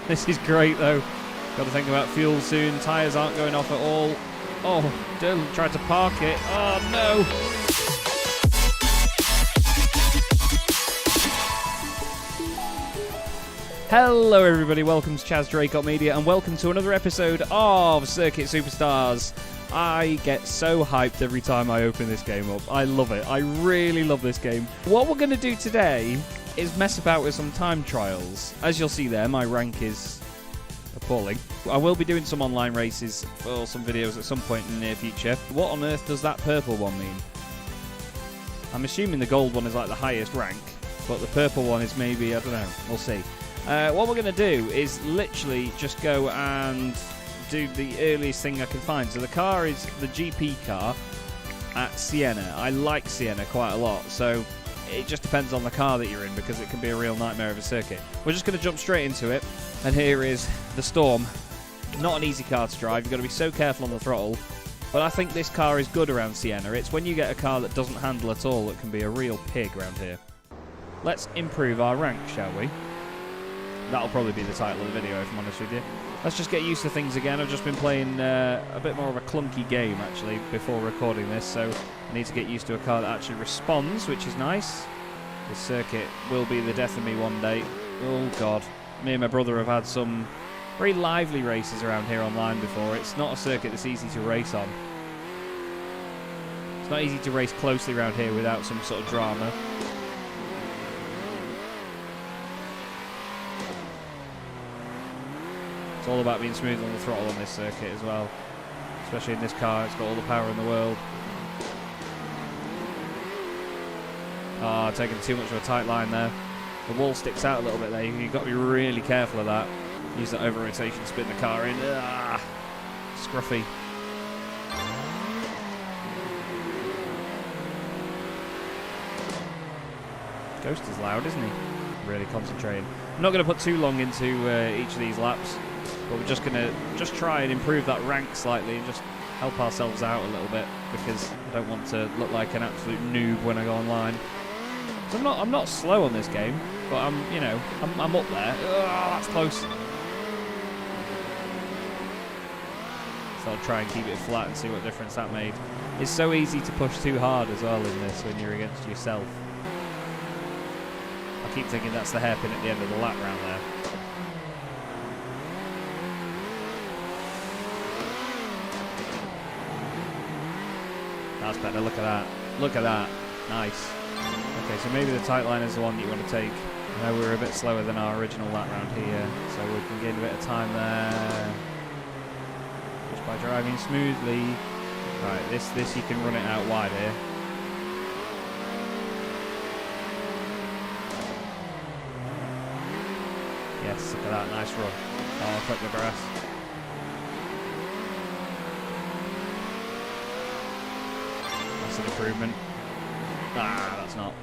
This is great though. Got to think about fuel soon. Tyres aren't going off at all. Oh, Dylan tried to park it. Oh no! Hello everybody, welcome to Chaz Draycott Media and welcome to another episode of Circuit Superstars. I get so hyped every time I open this game up. I love it. I really love this game. What we're going to do today is mess about with some time trials. As you'll see there, my rank is appalling. I will be doing some online races for some videos at some point in the near future. What on earth does that purple one mean? I'm assuming the gold one is like the highest rank, but the purple one is maybe, I don't know, we'll see. What we're going to do is literally just go and do the earliest thing I can find. So the car is the GP car at Siena. I like Siena quite a lot, so it just depends on the car that you're in because it can be a real nightmare of a circuit. We're just going to jump straight into it, and here is the Storm. Not an easy car to drive. You've got to be so careful on the throttle, but I think this car is good around Siena. It's when you get a car that doesn't handle at all that can be a real pig around here. Let's improve our rank, shall we? That'll probably be the title of the video, if I'm honest with you. Let's just get used to things again. I've just been playing a bit more of a clunky game, actually, before recording this, so I need to get used to a car that actually responds, which is nice. This circuit will be the death of me one day. Oh, God. Me and my brother have had some very lively races around here online before. It's not a circuit that's easy to race on. It's not easy to race closely around here without some sort of drama. It's all about being smooth on the throttle on this circuit as well. Especially in this car, it's got all the power in the world. Ah, taking too much of a tight line there. The wall sticks out a little bit there. You've got to be really careful of that. Use that over rotation to spin the car in. Ah, scruffy. Ghost is loud, isn't he? Really concentrating. I'm not going to put too long into each of these laps. But we're just going to try and improve that rank slightly and just help ourselves out a little bit because I don't want to look like an absolute noob when I go online. So I'm not slow on this game, but I'm up there. Oh, that's close. So I'll try and keep it flat and see what difference that made. It's so easy to push too hard as well in this when you're against yourself. I keep thinking that's the hairpin at the end of the lap round there. That's better, look at that. Look at that. Nice. Okay, so maybe the tight line is the one that you want to take. I know we're a bit slower than our original lap round here, so we can gain a bit of time there. Just by driving smoothly. Right, this you can run it out wide here. Yes, look at that, nice run. Oh, clip the grass. An improvement. Ah, that's not.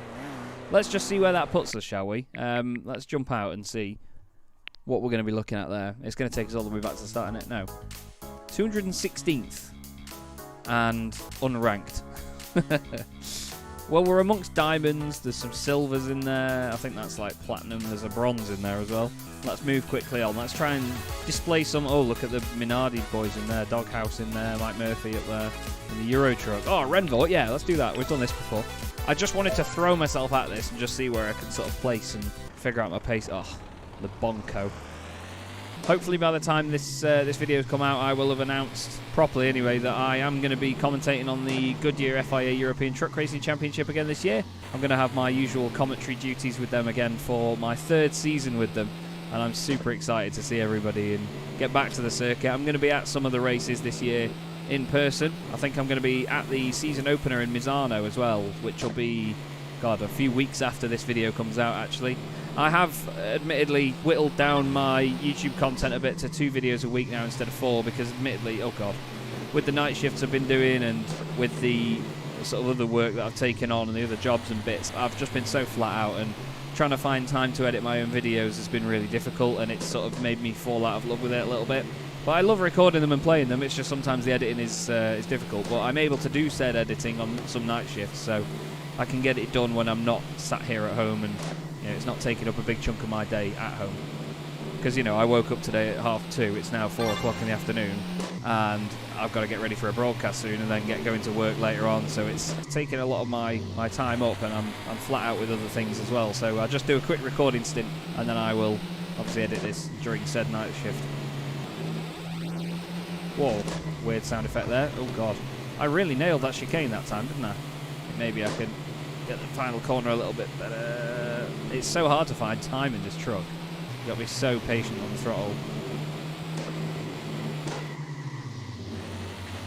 Let's just see where that puts us, shall we? Let's jump out and see what we're going to be looking at there. It's going to take us all the way back to the start, isn't it? No. 216th. And unranked. Well, we're amongst diamonds. There's some silvers in there. I think that's like platinum. There's a bronze in there as well. Let's move quickly on. Let's try and display some... Oh, look at the Minardi boys in there. Doghouse in there. Mike Murphy up there. And the Euro truck. Oh, Renville. Yeah, let's do that. We've done this before. I just wanted to throw myself at this and just see where I can sort of place and figure out my pace. Oh, the Bonco. Hopefully by the time this video has come out, I will have announced properly anyway that I am going to be commentating on the Goodyear FIA European Truck Racing Championship again this year. I'm going to have my usual commentary duties with them again for my third season with them. And I'm super excited to see everybody and get back to the circuit. I'm going to be at some of the races this year in person. I think I'm going to be at the season opener in Misano as well, which will be, God, a few weeks after this video comes out actually. I have admittedly whittled down my YouTube content a bit to 2 videos a week now instead of 4 because admittedly, oh God, with the night shifts I've been doing and with the sort of other work that I've taken on and the other jobs and bits, I've just been so flat out and trying to find time to edit my own videos has been really difficult and it's sort of made me fall out of love with it a little bit. But I love recording them and playing them, it's just sometimes the editing is difficult, but I'm able to do said editing on some night shifts, so I can get it done when I'm not sat here at home and it's not taking up a big chunk of my day at home. because, you know, I woke up today at 2:30. It's now 4 o'clock in the afternoon, and I've got to get ready for a broadcast soon and then get going to work later on. So it's taking a lot of my time up, and I'm flat out with other things as well. So I'll just do a quick recording stint, and then I will obviously edit this during said night shift. Whoa, weird sound effect there. Oh god, I really nailed that chicane that time, didn't I? Maybe I could get the final corner a little bit better. It's so hard to find time in this truck. You've got to be so patient on the throttle.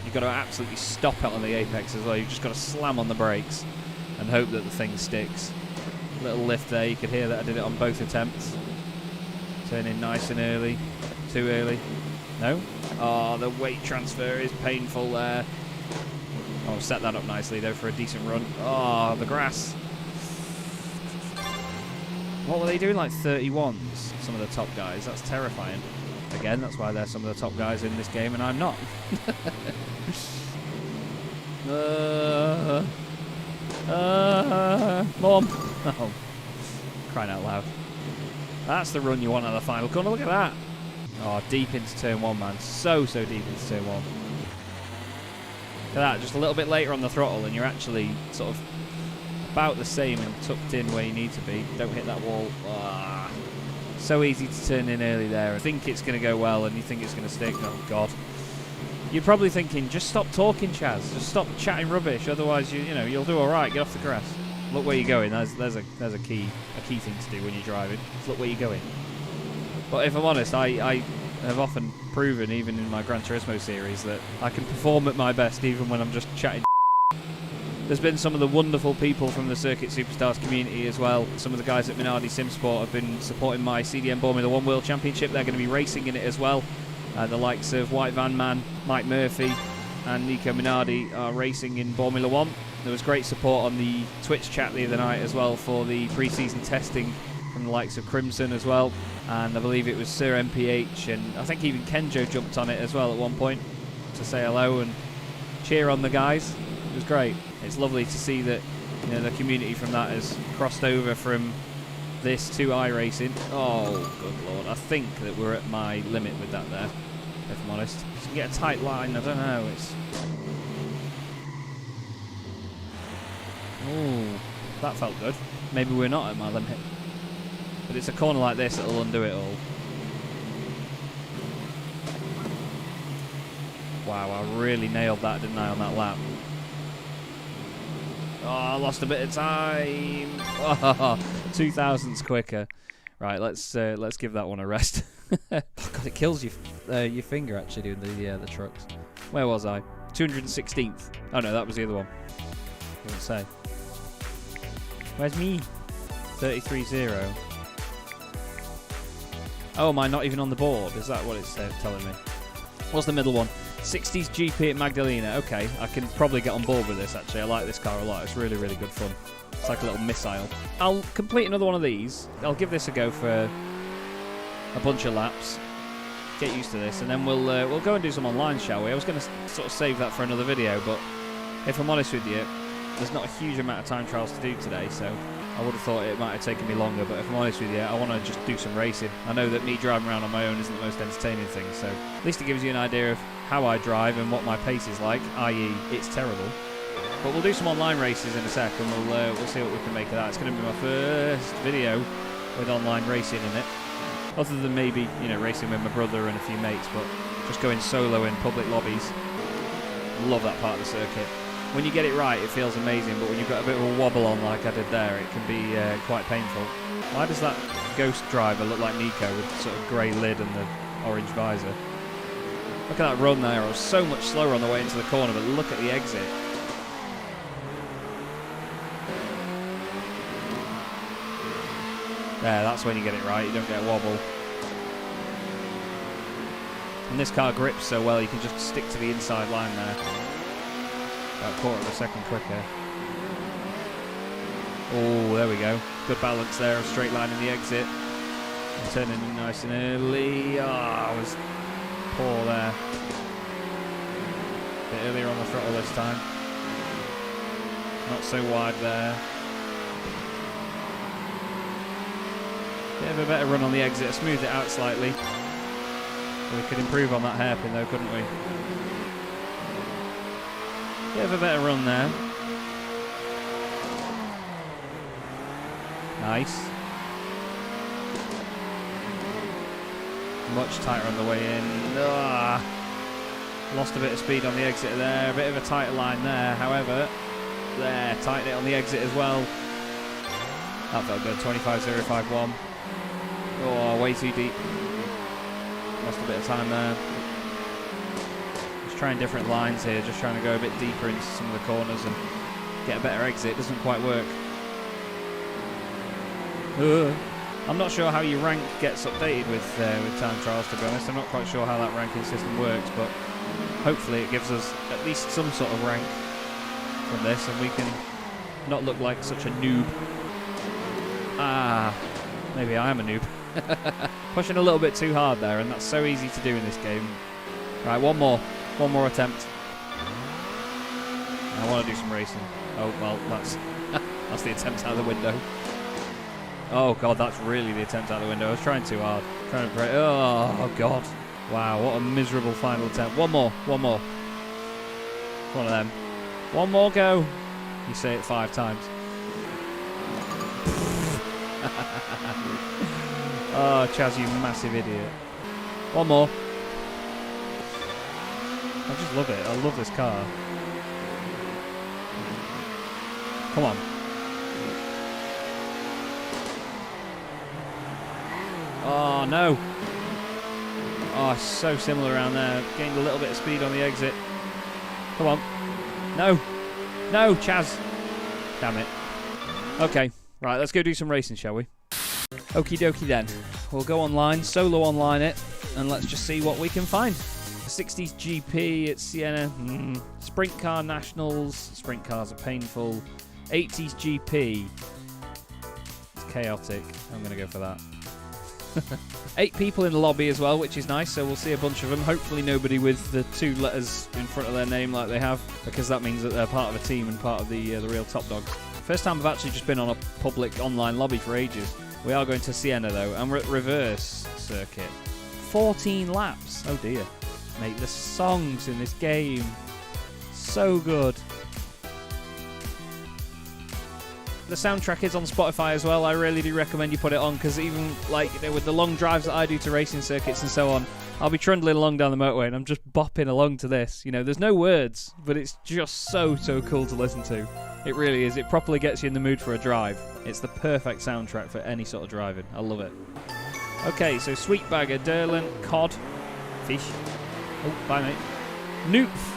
You've got to absolutely stop out on the apex as well. You've just got to slam on the brakes and hope that the thing sticks. Little lift there, you could hear that I did it on both attempts. Turn in nice and early. Too early. No? Oh, the weight transfer is painful there. Oh, set that up nicely though for a decent run. Oh, the grass. What were they doing, like 31s? Some of the top guys. That's terrifying. Again, that's why they're some of the top guys in this game and I'm not. Mom. Oh, crying out loud. That's the run you want at the final corner. Look at that. Oh, deep into turn 1, man. So deep into turn 1. Look at that. Just a little bit later on the throttle and you're actually sort of about the same and tucked in where you need to be. Don't hit that wall. Ah. So easy to turn in early there. I think it's going to go well and you think it's going to stick. Oh, God. You're probably thinking, just stop talking, Chaz. Just stop chatting rubbish. Otherwise, you know, you'll do all right. Get off the grass. Look where you're going. There's a key thing to do when you're driving. Just look where you're going. But if I'm honest, I have often proven, even in my Gran Turismo series, that I can perform at my best even when I'm just chatting. There's been some of the wonderful people from the Circuit Superstars community as well. Some of the guys at Minardi Simsport have been supporting my CDM Formula 1 World Championship. They're going to be racing in it as well. The likes of White Van Man, Mike Murphy and Nico Minardi are racing in Formula 1. There was great support on the Twitch chat the other night as well for the pre-season testing from the likes of Crimson as well. And I believe it was Sir MPH and I think even Kenjo jumped on it as well at one point to say hello and cheer on the guys. It was great. It's lovely to see that, you know, the community from that has crossed over from this to iRacing. Oh, good lord. I think that we're at my limit with that there, if I'm honest. Just to get a tight line, I don't know. It's... Oh, that felt good. Maybe we're not at my limit. But it's a corner like this that'll undo it all. Wow, I really nailed that, didn't I, on that lap? Oh, I lost a bit of time. Oh, 2,000s quicker. Right, let's give that one a rest. Oh, God, it kills your finger actually doing the trucks. Where was I? 216th. Oh no, that was the other one. Doesn't say. Where's me? 33.0. Oh, am I not even on the board? Is that what it's telling me? What's the middle one? 60s GP at Magdalena. Okay, I can probably get on board with this actually. I like this car a lot. It's really, really good fun. It's like a little missile. I'll complete another one of these. I'll give this a go for a bunch of laps. Get used to this, and then we'll go and do some online, shall we? I was going to sort of save that for another video, but if I'm honest with you, there's not a huge amount of time trials to do today, so I would have thought it might have taken me longer, but if I'm honest with you, I want to just do some racing. I know that me driving around on my own isn't the most entertaining thing, so at least it gives you an idea of how I drive and what my pace is like, i.e. it's terrible. But we'll do some online races in a sec, and we'll see what we can make of that. It's going to be my first video with online racing in it. Other than maybe, you know, racing with my brother and a few mates, but just going solo in public lobbies. Love that part of the circuit. When you get it right, it feels amazing, but when you've got a bit of a wobble on like I did there, it can be quite painful. Why does that ghost driver look like Nico with sort of grey lid and the orange visor? Look at that run there. I was so much slower on the way into the corner, but look at the exit. There, that's when you get it right. You don't get a wobble. And this car grips so well, you can just stick to the inside line there. About a quarter of a second quicker. Oh, there we go. Good balance there, a straight line in the exit. And turning in nice and early. I was poor there. A bit earlier on the throttle this time. Not so wide there. Bit of a better run on the exit. Smoothed it out slightly. We could improve on that hairpin though, couldn't we? Bit of a better run there. Nice. Much tighter on the way in. Ugh. Lost a bit of speed on the exit there. A bit of a tighter line there. However, there, tightened it on the exit as well. That felt good. 25.051. Oh, way too deep. Lost a bit of time there. Just trying different lines here. Just trying to go a bit deeper into some of the corners and get a better exit. Doesn't quite work. I'm not sure how your rank gets updated with time trials, to be honest. I'm not quite sure how that ranking system works, but hopefully it gives us at least some sort of rank from this, and we can not look like such a noob. Ah, maybe I am a noob. Pushing a little bit too hard there, and that's so easy to do in this game. Right, one more attempt. I want to do some racing. Oh, well, that's the attempt out of the window. Oh god, that's really the attempt out the window. I was trying too hard. Trying to break. Oh god. Wow, what a miserable final attempt. One more. One of them. One more go. You say it 5 times. Oh, Chaz, you massive idiot. One more. I just love it. I love this car. Come on. Oh, no. Oh, so similar around there. Gained a little bit of speed on the exit. Come on. No. No, Chaz. Damn it. Okay. Right, let's go do some racing, shall we? Okie dokie then. We'll go online, solo online it, and let's just see what we can find. 60s GP at Siena. Sprint car nationals. Sprint cars are painful. 80s GP. It's chaotic. I'm going to go for that. 8 people in the lobby as well, which is nice, so we'll see a bunch of them. Hopefully nobody with the 2 letters in front of their name like they have, because that means that they're part of a team and part of the real top dogs. First time I've actually just been on a public online lobby for ages. We are going to Siena though, and we're at reverse circuit. 14 laps. Oh dear. Mate, the songs in this game, so good. The soundtrack is on Spotify as well. I really do recommend you put it on, because even like, you know, with the long drives that I do to racing circuits and so on, I'll be trundling along down the motorway and I'm just bopping along to this. You know, there's no words, but it's just so cool to listen to. It really is. It properly gets you in the mood for a drive. It's the perfect soundtrack for any sort of driving. I love it. Okay, so Sweetbagger, Derlin, Cod, Fish. Oh, bye mate. Nooph.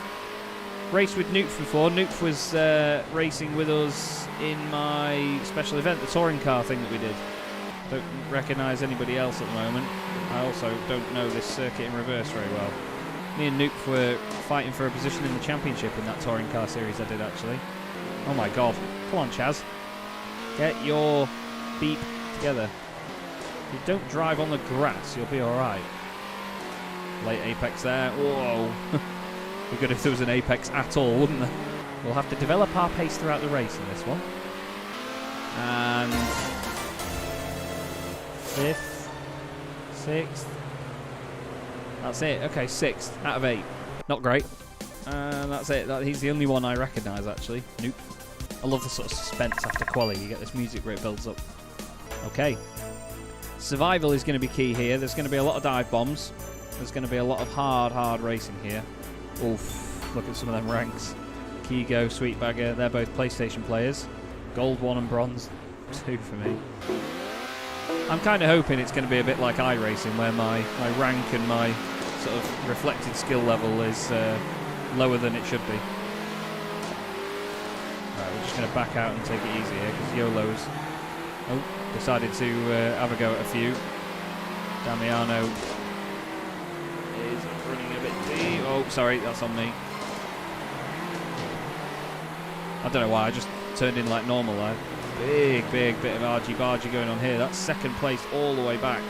Raced with Nooph before. Nooph was racing with us in my special event, the touring car thing that we did. Don't recognise anybody else at the moment. I also don't know this circuit in reverse very well. Me and Nooph were fighting for a position in the championship in that touring car series I did actually. Oh my god. Come on, Chaz. Get your beep together. If you don't drive on the grass, you'll be alright. Late apex there. Whoa. Be good if there was an apex at all, wouldn't there? We'll have to develop our pace throughout the race in this one. And 5th, 6th. That's it. Okay, 6th out of 8. Not great. And that's it. He's the only one I recognise, actually. Nope. I love the sort of suspense after quali. You get this music where it builds up. Okay. Survival is going to be key here. There's going to be a lot of dive bombs. There's going to be a lot of hard racing here. Oof. Look at some of them ranks. Kigo, Sweetbagger, they're both PlayStation players. Gold 1 and Bronze 2 for me. I'm kind of hoping it's going to be a bit like iRacing, where my rank and my sort of reflected skill level is lower than it should be. Right, we're just going to back out and take it easy here, because YOLO's decided to have a go at a few. Damiano is running a bit deep. Oh, sorry, that's on me. I don't know why, I just turned in like normal there. Big bit of argy-bargy going on here. That's second place all the way back,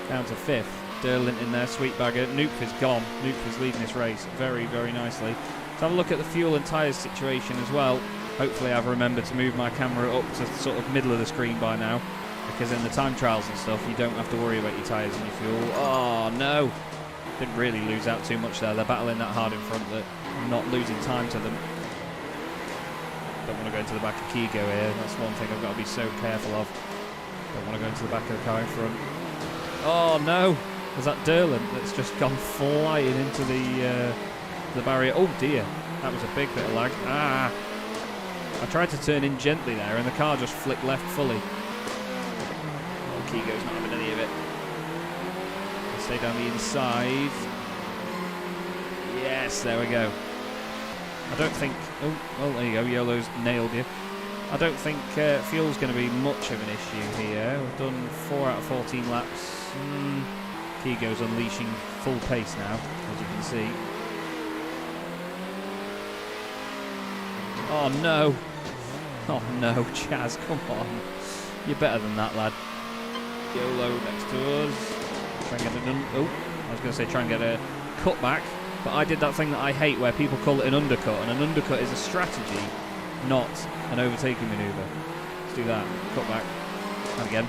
down to 5th. Derlin in there, Sweetbagger. Noop is gone. Noop is leading this race very nicely. Let's have a look at the fuel and tyres situation as well. Hopefully I've remembered to move my camera up to sort of middle of the screen by now. because in the time trials and stuff, you don't have to worry about your tyres and your fuel. Oh, no. Didn't really lose out too much there. They're battling that hard in front that I'm not losing time to them. Don't want to go into the back of Kigo here. That's one thing I've got to be so careful of. Don't want to go into the back of the car in front. Oh, no. There's that Derlin that's just gone flying into the barrier. Oh, dear. That was a big bit of lag. Ah. I tried to turn in gently there, and the car just flicked left fully. Oh, Kigo's not having any of it. Stay down the inside. Yes, there we go. I don't think... Oh, well, there you go. YOLO's nailed you. I don't think fuel's going to be much of an issue here. We've done 4 out of 14 laps. Kigo's unleashing full pace now, as you can see. Oh, no. Oh, no, Chaz, come on. You're better than that, lad. YOLO next to us. Try and get I was going to say try and get a cutback, but I did that thing that I hate where people call it an undercut, and an undercut is a strategy, not an overtaking manoeuvre. Let's do that. Cutback. And again.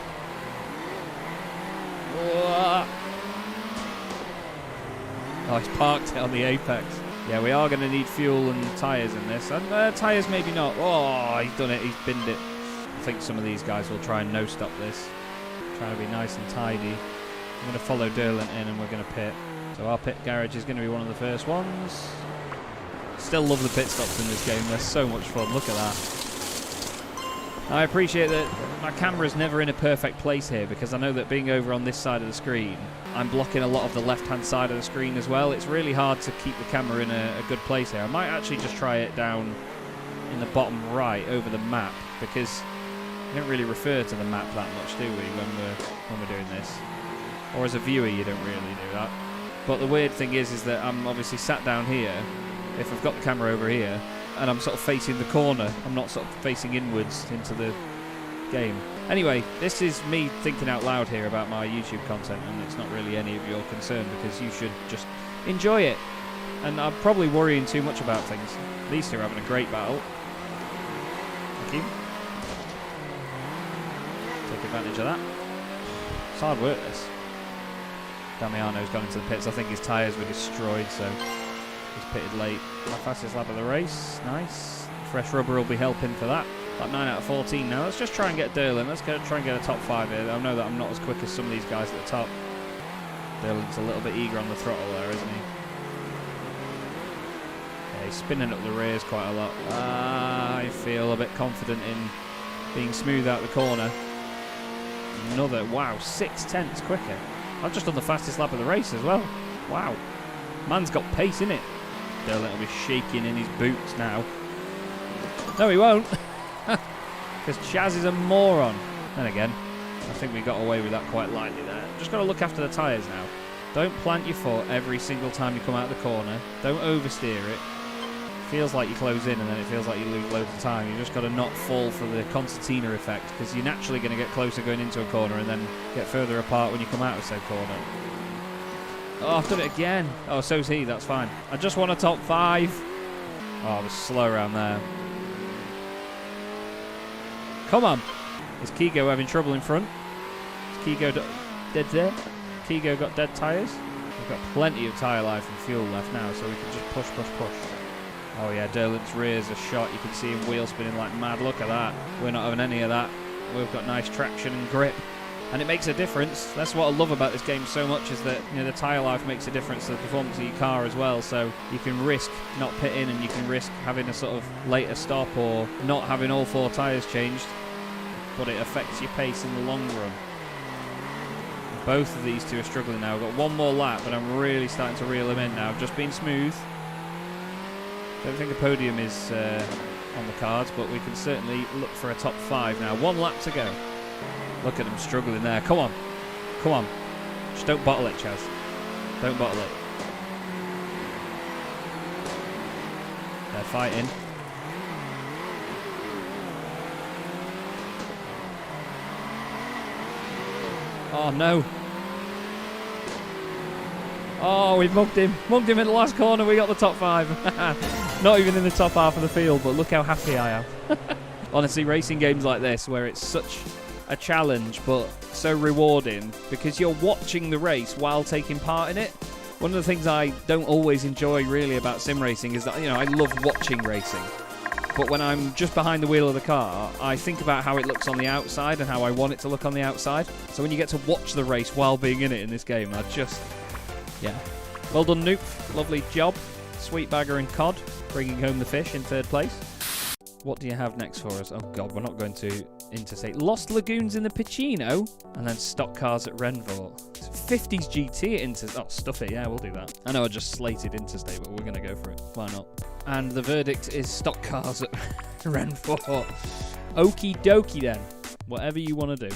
Oh, he's parked it on the apex. Yeah, we are going to need fuel and tyres in this. And tyres maybe not. Oh, he's done it. He's binned it. I think some of these guys will try and no-stop this. Trying to be nice and tidy. I'm going to follow Derlin in and we're going to pit. So our pit garage is going to be one of the first ones. Still love the pit stops in this game. They're so much fun. Look at that. I appreciate that my camera's never in a perfect place here because I know that being over on this side of the screen, I'm blocking a lot of the left-hand side of the screen as well. It's really hard to keep the camera in a good place here. I might actually just try it down in the bottom right over the map because we don't really refer to the map that much, do we, when we're doing this? Or as a viewer, you don't really do that. But the weird thing is that I'm obviously sat down here, if I've got the camera over here, and I'm sort of facing the corner. I'm not sort of facing inwards into the game. Anyway, this is me thinking out loud here about my YouTube content, and it's not really any of your concern because you should just enjoy it. And I'm probably worrying too much about things. These two are having a great battle. Thank you. Take advantage of that. It's hard work, this. Damiano's gone into the pits. I think his tyres were destroyed, so he's pitted late. My fastest lap of the race. Nice. Fresh rubber will be helping for that. Like 9 out of 14 now. Let's just try and get Derlin. Let's go try and get a top 5 here. I know that I'm not as quick as some of these guys at the top. Derlin's a little bit eager on the throttle there, isn't he? Yeah, he's spinning up the rears quite a lot. I feel a bit confident in being smooth out the corner. Another, wow, 6/10 quicker. I've just done the fastest lap of the race as well. Wow. Man's got pace in it. Derlin will be shaking in his boots now. No, he won't. Because Chaz is a moron. Then again, I think we got away with that quite lightly there. Just got to look after the tyres now. Don't plant your foot every single time you come out of the corner. Don't oversteer it. Feels like you close in and then it feels like you lose loads of time. You just got to not fall for the concertina effect because you're naturally going to get closer going into a corner and then get further apart when you come out of said corner. Oh, I've done it again. Oh, so's he. That's fine. I just want a top 5. Oh, I was slow around there. Come on. Is Kigo having trouble in front? Is Kigo dead there? Kigo got dead tyres? We've got plenty of tyre life and fuel left now, so we can just push, push, push. Oh yeah, Derlin's rears are shot. You can see him wheel spinning like mad. Look at that. We're not having any of that. We've got nice traction and grip. And it makes a difference. That's what I love about this game so much is that the tyre life makes a difference to the performance of your car as well. So you can risk not pitting and you can risk having a sort of later stop or not having all 4 tyres changed. But it affects your pace in the long run. Both of these two are struggling now. I've got one more lap, but I'm really starting to reel them in now. I've just been smooth. Don't think a podium is on the cards, but we can certainly look for a top 5 now. 1 lap to go. Look at them struggling there. Come on. Come on. Just don't bottle it, Chaz. Don't bottle it. They're fighting. Oh, no. Oh, we mugged him. Mugged him in the last corner. We got the top 5. Not even in the top half of the field, but look how happy I am. Honestly, racing games like this, where it's such a challenge, but so rewarding because you're watching the race while taking part in it. One of the things I don't always enjoy really about sim racing is that, I love watching racing. But when I'm just behind the wheel of the car, I think about how it looks on the outside and how I want it to look on the outside. So when you get to watch the race while being in it in this game, yeah. Well done, Noop. Lovely job. Sweetbagger and Cod bringing home the fish in 3rd place. What do you have next for us? Oh, God, we're not going to interstate. Lost Lagoons in the Pacino, and then stock cars at Renvort. 50s GT at Interstate. Oh, stuff it. Yeah, we'll do that. I know I just slated Interstate, but we're going to go for it. Why not? And the verdict is stock cars at Renvort. Okie dokie then. Whatever you want to do.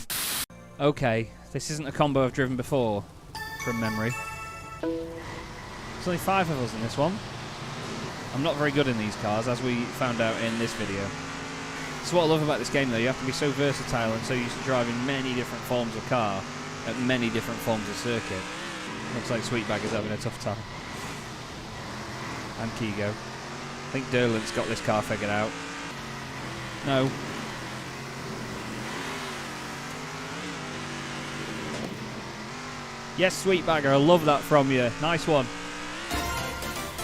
Okay, this isn't a combo I've driven before, from memory. There's only 5 of us in this one. I'm not very good in these cars, as we found out in this video. So what I love about this game, though, you have to be so versatile and so used to driving many different forms of car at many different forms of circuit. Looks like Sweetbagger's having a tough time. And Kigo. I think Derlant's got this car figured out. No. Yes, Sweetbagger, I love that from you. Nice one.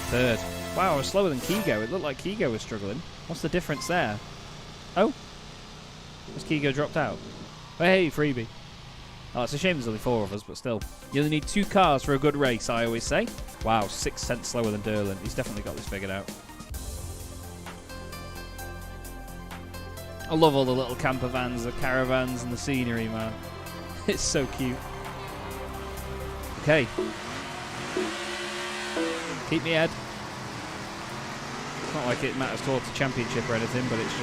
3rd. Wow, I was slower than Kigo. It looked like Kigo was struggling. What's the difference there? Oh? Has Kigo dropped out? Hey, freebie. Oh, it's a shame there's only 4 of us, but still. You only need 2 cars for a good race, I always say. Wow, 6 cents slower than Derlant. He's definitely got this figured out. I love all the little camper vans, the caravans, and the scenery, man. It's so cute. Okay. Keep me ahead. It's not like it matters towards the championship or anything, but it's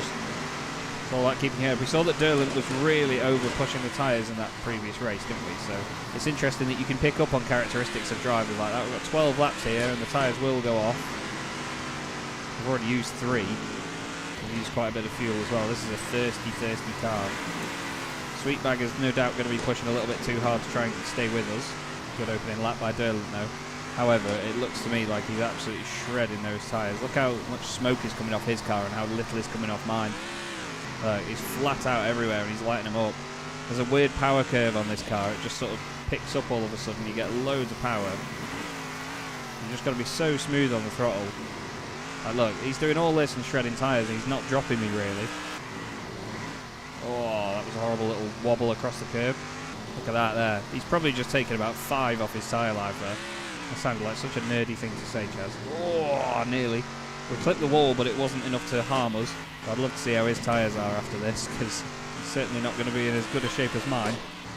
all about keeping ahead. We saw that Derlant was really over pushing the tyres in that previous race, didn't we? So it's interesting that you can pick up on characteristics of drivers like that. We've got 12 laps here, and the tyres will go off. We've already used 3. We've used quite a bit of fuel as well. This is a thirsty car. Sweetbagger's no doubt going to be pushing a little bit too hard to try and stay with us. Good opening lap by Derlant, though. However, it looks to me like he's absolutely shredding those tyres. Look how much smoke is coming off his car and how little is coming off mine. He's flat out everywhere and he's lighting them up. There's a weird power curve on this car. It just sort of picks up all of a sudden. You get loads of power. You've just got to be so smooth on the throttle. Look, he's doing all this and shredding tyres and he's not dropping me really. Oh, that was a horrible little wobble across the curb. Look at that there. He's probably just taken about 5 off his tyre life there. That sounded like such a nerdy thing to say, Chaz. Oh, nearly. We clipped the wall, but it wasn't enough to harm us. I'd love to see how his tyres are after this, because he's certainly not going to be in as good a shape as mine.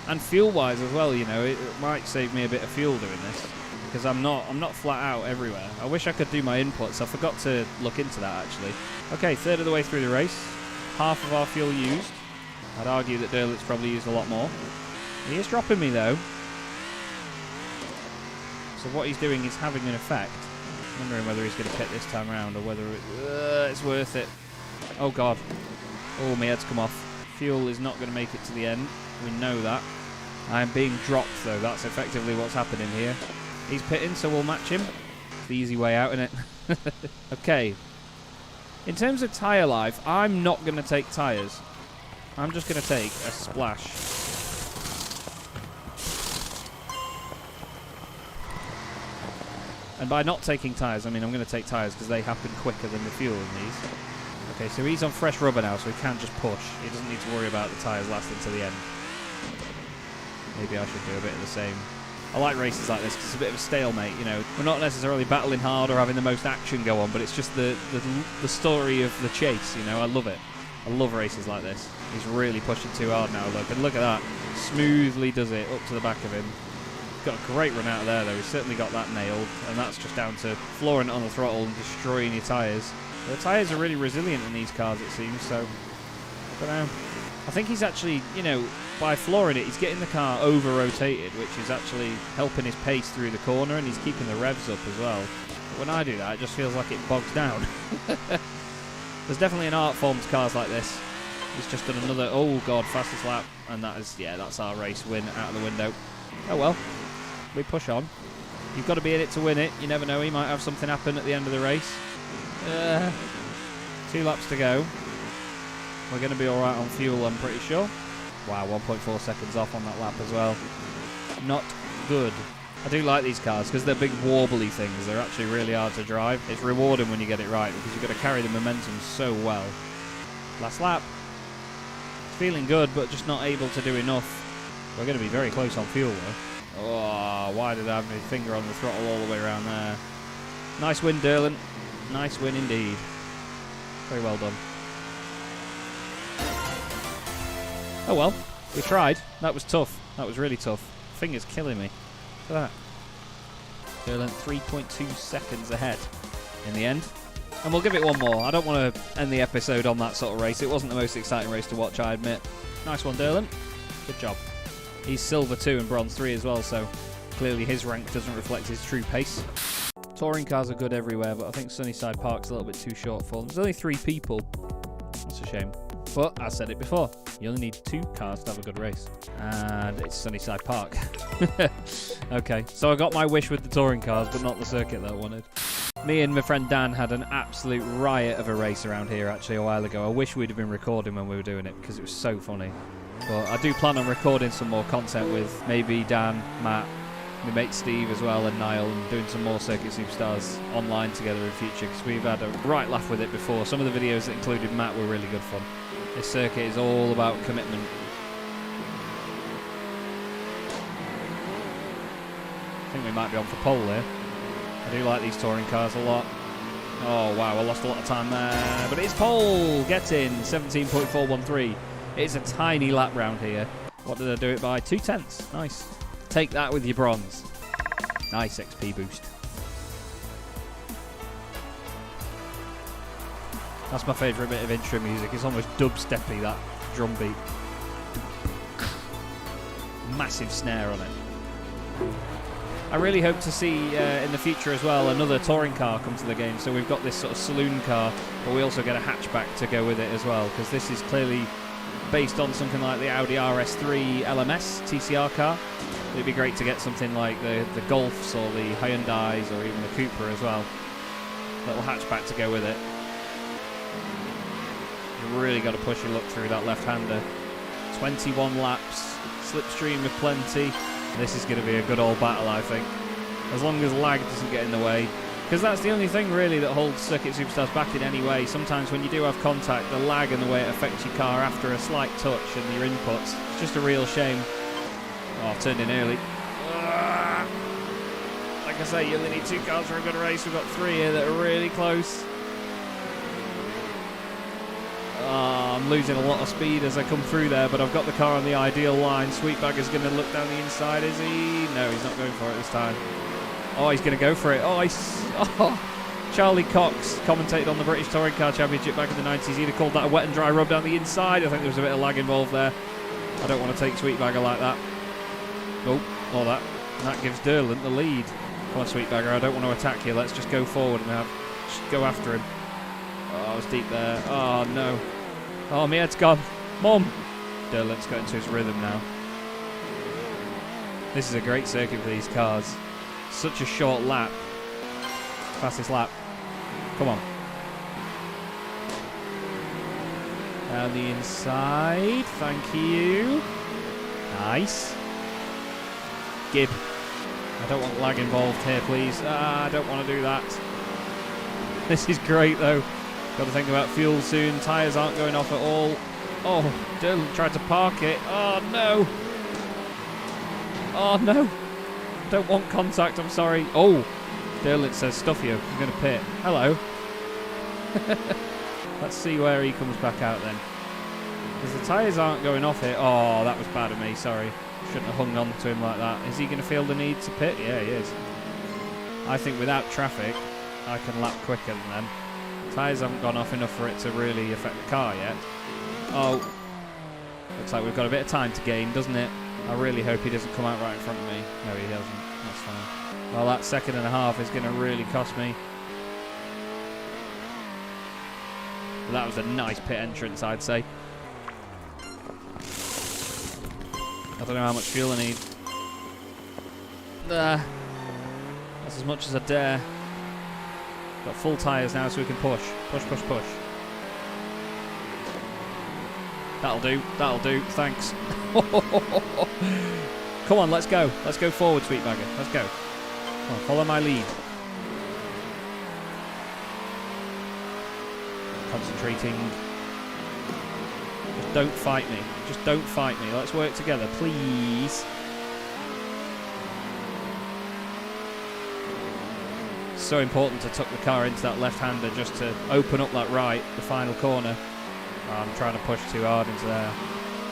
And fuel-wise as well, it might save me a bit of fuel doing this, because I'm not flat out everywhere. I wish I could do my inputs. I forgot to look into that, actually. Okay, 1/3 of the way through the race. Half of our fuel used. I'd argue that Derlant's probably used a lot more. He is dropping me, though. So what he's doing is having an effect. I'm wondering whether he's going to pit this time around or whether it's worth it. Oh, God. Oh, my head's come off. Fuel is not going to make it to the end. We know that. I'm being dropped, though. That's effectively what's happening here. He's pitting, so we'll match him. It's the easy way out, isn't it? Okay. In terms of tyre life, I'm not going to take tyres. I'm just going to take a splash. And by not taking tyres, I mean I'm going to take tyres because they happen quicker than the fuel in these. Okay, so he's on fresh rubber now, so he can just push. He doesn't need to worry about the tyres lasting to the end. Maybe I should do a bit of the same. I like races like this because it's a bit of a stalemate, We're not necessarily battling hard or having the most action go on, but it's just the story of the chase, I love it. I love races like this. He's really pushing too hard now, look. And look at that. Smoothly does it up to the back of him. Got a great run out of there, though. He's certainly got that nailed. And that's just down to flooring it on the throttle and destroying your tyres. The tyres are really resilient in these cars, it seems, so I don't know. I think he's actually, by flooring it, he's getting the car over-rotated, which is actually helping his pace through the corner, and he's keeping the revs up as well. But when I do that, it just feels like it bogs down. There's definitely an art form to cars like this. He's just done another, oh god, fastest lap, and that's our race win out of the window. Oh well, we push on. You've got to be in it to win it. You never know, he might have something happen at the end of the race. 2 laps to go. We're going to be alright on fuel, I'm pretty sure. Wow, 1.4 seconds off on that lap as well. Not good. I do like these cars because they're big warbly things. They're actually really hard to drive. It's rewarding when you get it right because you've got to carry the momentum so well. Last lap. Feeling good, but just not able to do enough. We're going to be very close on fuel, though. Oh, why did I have my finger on the throttle all the way around there? Nice win, Derlin. Nice win indeed. Very well done. Oh well, we tried. That was tough. That was really tough. Finger's killing me. Look at that. Derlin 3.2 seconds ahead in the end. And we'll give it one more. I don't want to end the episode on that sort of race. It wasn't the most exciting race to watch, I admit. Nice one, Derlin. Good job. He's silver 2 and bronze 3 as well, so clearly his rank doesn't reflect his true pace. Touring cars are good everywhere, but I think Sunnyside Park's a little bit too short for them. There's only 3 people. That's a shame. But I said it before, you only need 2 cars to have a good race. And it's Sunnyside Park. Okay, so I got my wish with the touring cars, but not the circuit that I wanted. Me and my friend Dan had an absolute riot of a race around here actually a while ago. I wish we'd have been recording when we were doing it because it was so funny. But I do plan on recording some more content with maybe Dan, Matt, my mate Steve as well, and Niall, and doing some more Circuit Superstars online together in future because we've had a right laugh with it before. Some of the videos that included Matt were really good fun. This circuit is all about commitment. I think we might be on for pole there. I do like these touring cars a lot. Oh wow, I lost a lot of time there, but it's pole! Get in, 17.413. It's a tiny lap round here. What did I do it by? 2/10. Nice. Take that with your bronze. Nice XP boost. That's my favourite bit of intro music. It's almost dubsteppy, that drum beat. Massive snare on it. I really hope to see in the future as well another touring car come to the game. So we've got this sort of saloon car, but we also get a hatchback to go with it as well, because this is clearly based on something like the Audi RS3 LMS TCR car. It'd be great to get something like the Golfs or the Hyundais or even the Cupra as well. Little hatchback to go with it. You've really got to push your luck through that left-hander. 21 laps, slipstream with plenty. This is going to be a good old battle, I think. As long as lag doesn't get in the way. Because that's the only thing really that holds Circuit Superstars back in any way. Sometimes when you do have contact, the lag and the way it affects your car after a slight touch and your inputs, it's just a real shame. Oh, I've turned in early. Like I say, you only need 2 cars for a good race. We've got 3 here that are really close. I'm losing a lot of speed as I come through there, but I've got the car on the ideal line. Sweetbagger's going to look down the inside, is he? No, he's not going for it this time. Oh, he's going to go for it. Charlie Cox commentated on the British Touring Car Championship back in the 90s. He'd have called that a wet and dry rub down the inside. I think there was a bit of lag involved there. I don't want to take Sweetbagger like that. Oh, all that. And that gives Derlin the lead. Come on, Sweetbagger, I don't want to attack you. Let's just go forward and just go after him. Oh, I was deep there. Oh, no. Oh, my head's gone. Mum! Derlin's got into his rhythm now. This is a great circuit for these cars. Such a short lap. Fastest lap. Come on. Down the inside. Thank you. Nice. Gib. I don't want lag involved here, please. I don't want to do that. This is great, though. Got to think about fuel soon. Tyres aren't going off at all. Oh, Dylan tried to park it. Oh, no. Oh, no. Don't want contact, I'm sorry. Oh, Dylan says, stuff you. I'm going to pit. Hello. Let's see where he comes back out then. Because the tyres aren't going off here. Oh, that was bad of me, sorry. Shouldn't have hung on to him like that. Is he going to feel the need to pit? Yeah, he is. I think without traffic, I can lap quicker than them. Tyres haven't gone off enough for it to really affect the car yet. Oh, looks like we've got a bit of time to gain, doesn't it? I really hope he doesn't come out right in front of me. No, he doesn't. That's fine. Well, that 1.5 seconds is going to really cost me. But that was a nice pit entrance, I'd say. I don't know how much fuel I need. That's as much as I dare. Got full tyres now so we can push. Push, push, push. That'll do, thanks. Come on, let's go. Let's go forward, Sweetbagger. Let's go. Come on, follow my lead. Concentrating. Just don't fight me. Just don't fight me. Let's work together, please. So important to tuck the car into that left-hander just to open up that right, the final corner. Oh, I'm trying to push too hard into there.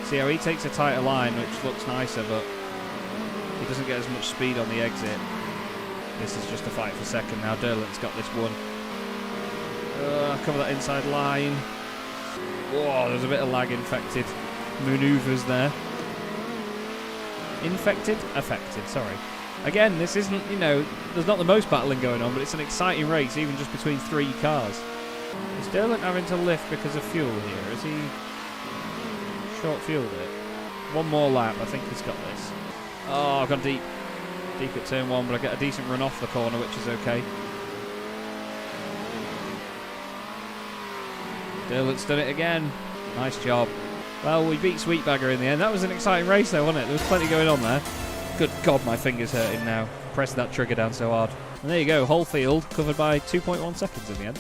See how he takes a tighter line, which looks nicer, but he doesn't get as much speed on the exit. This is just a fight for second now. Derlant's got this one. Cover that inside line. Whoa, there's a bit of lag infected manoeuvres there. Infected? Affected, sorry. Again, this isn't, you know, there's not the most battling going on, but it's an exciting race, even just between 3 cars. Is Derlant having to lift because of fuel here? Is he short-fueled it? One more lap, I think he's got this. Oh, I've gone deep at turn 1, but I get a decent run off the corner, which is okay. Derlant's done it again. Nice job. Well, we beat Sweetbagger in the end. That was an exciting race, though, wasn't it? There was plenty going on there. Good God, my finger's hurting now. Pressed that trigger down so hard. And there you go, whole field covered by 2.1 seconds in the end.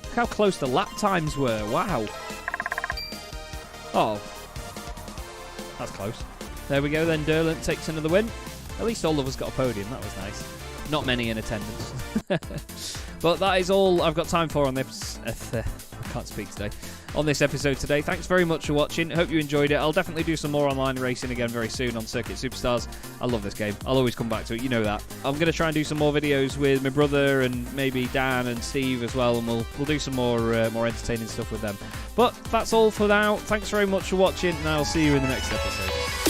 Look how close the lap times were. Wow. Oh. That's close. There we go then, Derlant takes another win. At least all of us got a podium, that was nice. Not many in attendance. But that is all I've got time for on this... I can't speak today. On this episode today. Thanks very much for watching. Hope you enjoyed it. I'll definitely do some more online racing again very soon on Circuit Superstars. I love this game. I'll always come back to it. You know that. I'm going to try and do some more videos with my brother and maybe Dan and Steve as well, and we'll do some more entertaining stuff with them. But that's all for now. Thanks very much for watching, and I'll see you in the next episode.